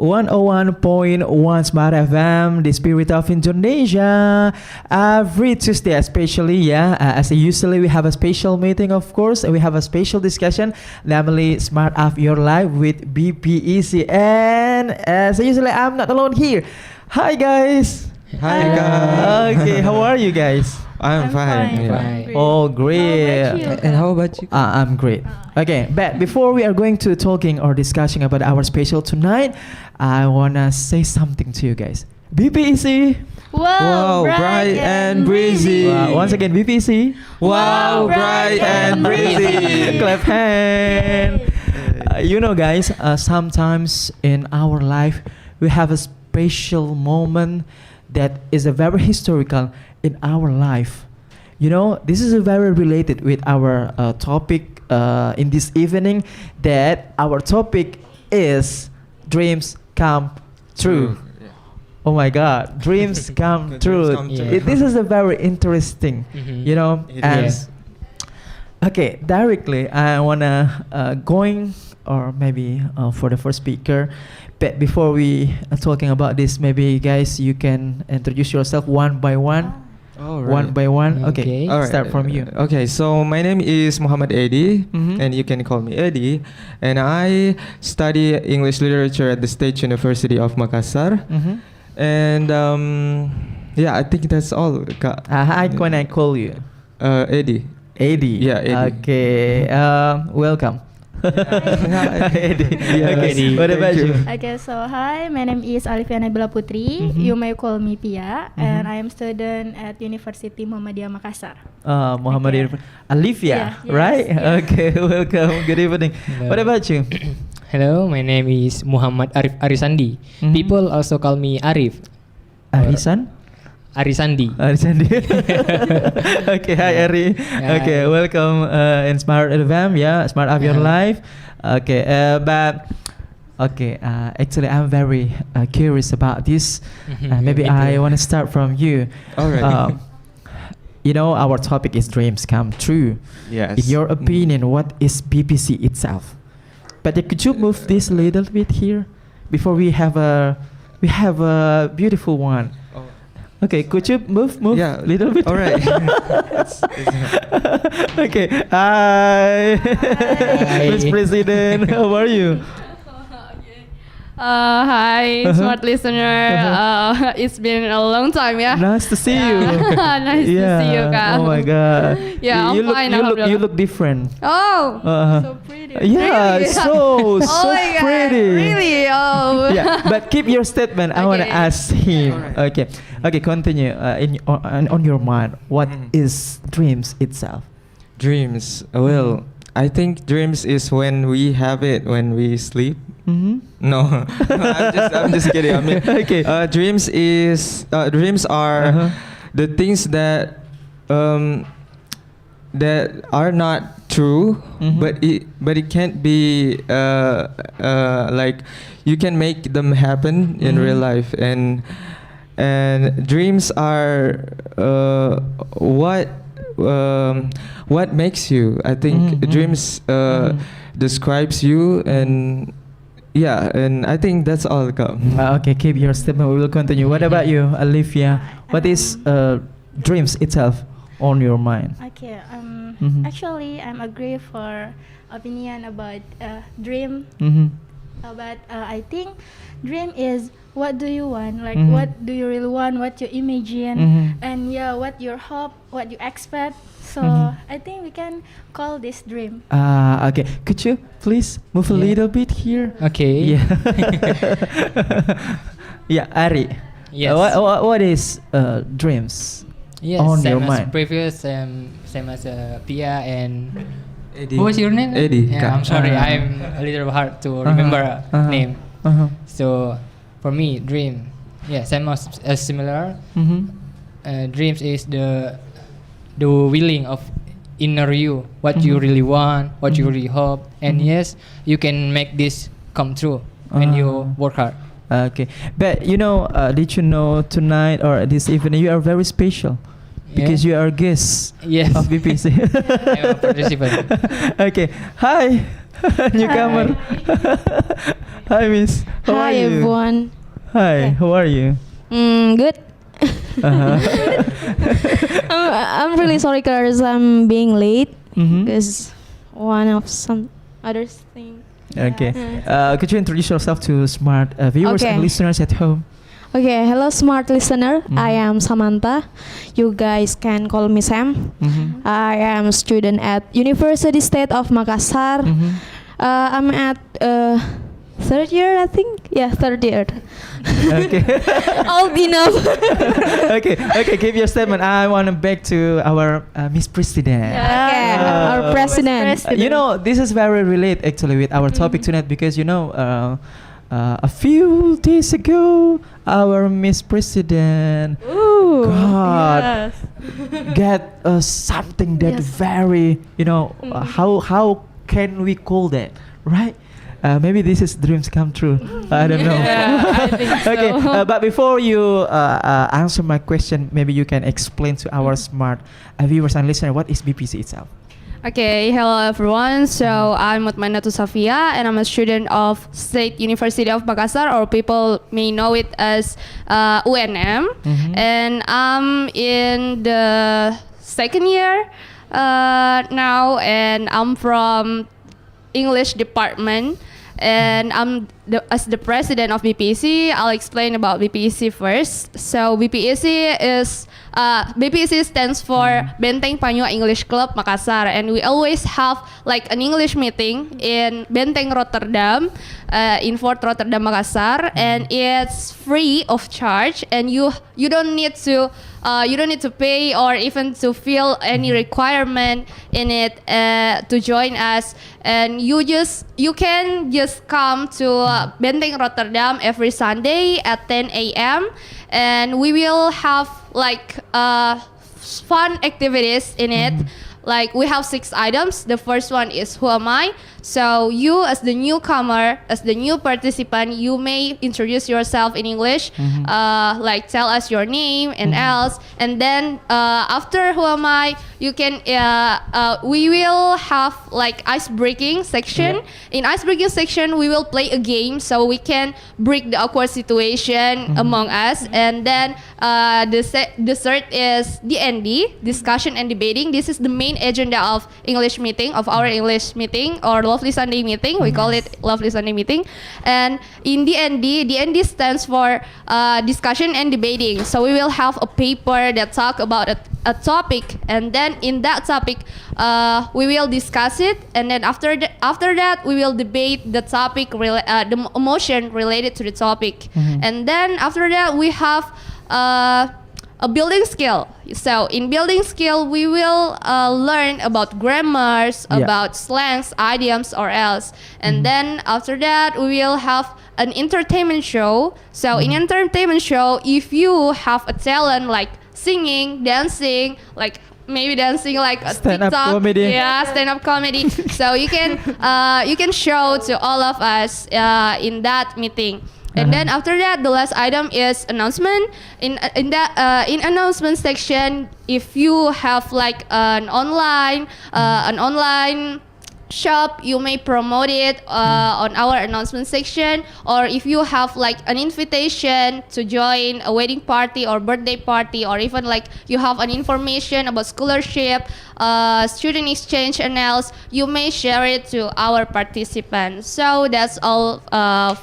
101.1 Smart FM, the spirit of Indonesia. Every Tuesday, especially, as usually we have a special meeting, of course, and we have a special discussion, namely Smart Up Your Life with BPEC. And as usually, I'm not alone here. Hi, guys. Hi guys. Okay, how are you guys? I'm fine. fine. Yeah. Oh, great. And how about you? I'm great. Okay, but before we are going to talking or discussing about our special tonight, I wanna say something to you guys. BPEC. Wow, bright and breezy. Once again, BPEC. Wow, bright and breezy. Clap hand. You know, guys, sometimes in our life we have a special moment that is a very historical in our life. You know, this is a very related with our topic in this evening. That our topic is dreams come true. Yeah. Oh my God, dreams come true. Dreams come true. This is a very interesting, you know. It And is. okay, directly I wanna going or maybe for the first speaker. But before we are talking about this, maybe guys you can introduce yourself one by one. All One by one. Okay, Okay. All right. start from you. Okay, so my name is Muhammad Edi, Mhm. and you can call me Edi. And I study English literature at the State University of Makassar. Mhm. And yeah, I think that's all. Kak. How can I call you? Edi. Eddie. Yeah, Eddie. Okay. Welcome. Eddie. Yeah, Okay. Eddie. What Thank about you. you? Okay, so hi, my name is Alifia Nabila Putri. Mhm. You may call me Pia, and Mhm. I am student at University Muhammadiyah Makassar. Muhammad Okay. Irfan. Alivia, Yeah, yes, right? yes. Okay. Welcome. Good evening. Hello. What about you? Hello, my name is Muhammad Arif Arisandi. Mhm. People also call me Arif. Arisan. Arisandi. Arisandi. Okay, hi Ari. Yeah. Okay, welcome in Smart FM. Yeah, Smart Up Your Life. Okay, but okay. Actually, I'm very curious about this. Maybe Me too. I want to start from you. All right. You know, our topic is dreams come true. Yes. In your opinion, what is BPC itself? But could you move this a little bit here before we have a beautiful one. Oh. Okay, could you move Yeah. little bit? All right. Okay. Hi, Hi. Miss President. How are you? Hi, Uh-huh. smart listener. It's been a long time, yeah. Nice to see you. Nice to see you, Kak. Oh my God. Yeah, you I'm look, fine, You look alhamdulillah. different. Oh, Uh, so pretty. yeah, Really? so Oh my God, pretty. Really? Oh. Yeah, but keep your statement. I want to Okay. ask him. Alright. Okay, continue. On your mind, what Mhm. is dreams itself? Dreams. Well, I think dreams is when we have it when we sleep. Mm-hmm. No, I'm just kidding. I mean, Okay. dreams are Uh-huh. the things that that are not true, Mhm. but it can't be like you can make them happen in Mhm. real life, and dreams are what makes you. I think Mhm. dreams Mhm. describes you, and yeah, and I think that's all. Kak. Okay, keep your statement. We will continue. What about you, Olivia? What is dreams itself on your mind? Okay, Mhm. actually, I'm agree for opinion about dream. Mm-hmm. But I think dream is what do you want, like Mhm. what do you really want, what you imagine, Mhm. and yeah, what your hope, what you expect. So Mhm. I think we can call this dream. Okay. Could you please move a Yeah. little bit here? Okay. Yeah. Yeah, Ari. Yes. What is dreams? Yes. on same your as mind? previous, same as Pia and. Eddie. What was your name? Eddie. Yeah, I'm sorry. Uh-huh. I'm a little hard to remember name. Uh-huh. So, for me, dream. Yeah, same as similar. Mm-hmm. Dreams is the willing of inner you, what you Mhm. really want, what you Mhm. really hope, and Mhm. yes, you can make this come true when you work hard. Okay, but you know, did you know tonight or this evening you are very special because you are guests Yes. of BPC. I'm a participant. Okay, hi, Newcomer. Hi, Miss. How are Hi you? everyone. Hi. How are you? Good. Uh-huh. I'm really sorry because I'm being late. Mhm. Because one of some other thing. Okay. Could you introduce yourself to smart viewers Okay. and listeners at home? Okay, hello smart listener. I Mhm. am Samantha. You guys can call me Sam. Mhm. I am a student at University State of Makassar. Mhm. I'm at third year, I think. Yeah, third year. Okay. Old enough. Okay. Okay. Give your statement. I want to back to our Miss President. Okay, our president. You know, this is very related actually with our topic tonight because you know, a few days ago, our Miss President Ooh. God get something that Yes. very how can we call that, right? Maybe this is dreams come true. I don't know. I think so. Okay, but before you answer my question, maybe you can explain to our smart viewers and listeners what is BPC itself. Okay, hello everyone. So I'm Mutmainatu Safia and I'm a student of State University of Makassar, or people may know it as UNM. Mhm. And I'm in the second year now, and I'm from English department. And I'm as the president of BPC. I'll explain about BPC first. So BPC stands for Benteng Panyua English Club Makassar, and we always have like an English meeting in Benteng Rotterdam, in Fort Rotterdam Makassar, and it's free of charge, and you don't need to pay or even to fill any requirement in it to join us, and you can just come to Benteng Rotterdam every Sunday at 10 a.m. and we will have like fun activities in it. Like we have 6 items. The first one is who am I? So you as the newcomer, as the new participant, you may introduce yourself in English, like tell us your name and else. And then after who am I, you can we will have like ice breaking section. In ice breaking section, we will play a game so we can break the awkward situation among us. And then the third is DND, discussion and debating. This is the main agenda of English meeting, of our English meeting or Lovely Sunday meeting. We call it Lovely Sunday meeting. And in DND stands for discussion and debating. So we will have a paper that talk about a topic, and then in that topic we will discuss it, and then after that we will debate the topic, the emotion related to the topic. And then after that we have a building skill. So in building skill, we will learn about grammars, Yeah. about slangs, idioms, or else. And then after that, we will have an entertainment show. So in entertainment show, if you have a talent like singing, dancing, like maybe dancing like a Stand-up TikTok, comedy. yeah, stand-up comedy. So you can show to all of us in that meeting. And then after that, the last item is announcement. In announcement section, if you have like an online shop, you may promote it on our announcement section, or if you have like an invitation to join a wedding party or birthday party, or even like you have an information about scholarship, student exchange and else, you may share it to our participants. So that's all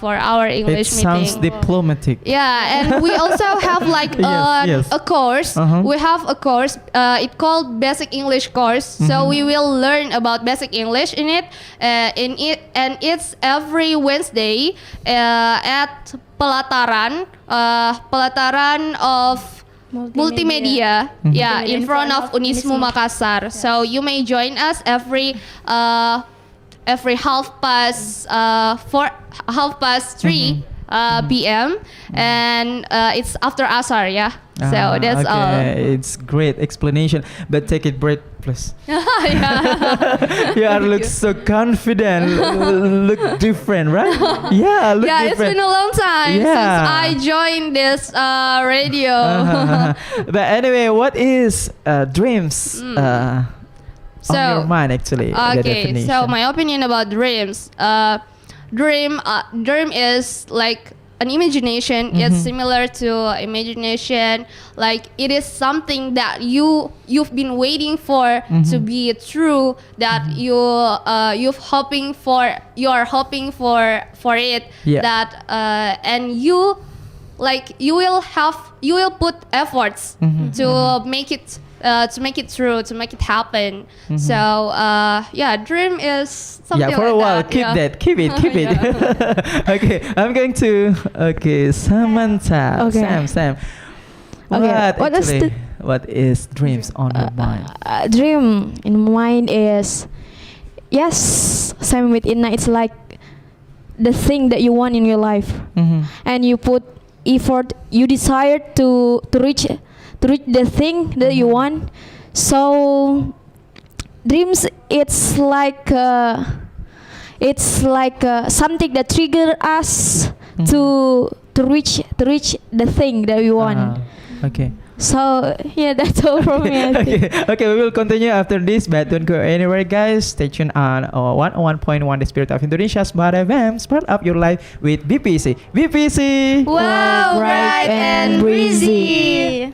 for our English It sounds meeting. diplomatic. Yeah, and we also have like Yes. a course. Uh-huh. We have a course. It's called Basic English course. So we will learn about basic English in it. And it's every Wednesday at Pelataran of Multimedia. Yeah, in front of Unismu Makassar. So you may join us every half past 3 p.m. and it's after Asar, yeah. So that's all. It's great explanation, but take it break, please. Yeah. You are look so confident, look different, right? Yeah, look Yeah, it's different. been a long time Yeah. since I joined this radio. But anyway, what is dreams on your mind actually? The Okay, definition. so my opinion about dreams. Dream is like an imagination. It's similar to imagination. Like it is something that you've been waiting for to be true. That you're hoping for. You're hoping for it. Yeah. That and you you will put efforts to make it. To make it true, to make it happen. So yeah, dream is something yeah, for like a while, that. keep yeah. that, keep it. Okay, I'm going to Samantha. Okay. Sam. Okay, What is dreams on your mind? Dream in mind is, yes, same with Inna. It's like the thing that you want in your life, and you put effort. You desire to reach the thing that you want. So dreams, it's like something that trigger us to reach the thing that we want. Okay. So yeah, that's all from me. I think. Okay, we will continue after this, but don't go anywhere, guys. Stay tuned on 101.1 The Spirit of Indonesia, Smart FM. Smart up your life with BPC. BPC. Wow, Bright bright and and breezy. breezy.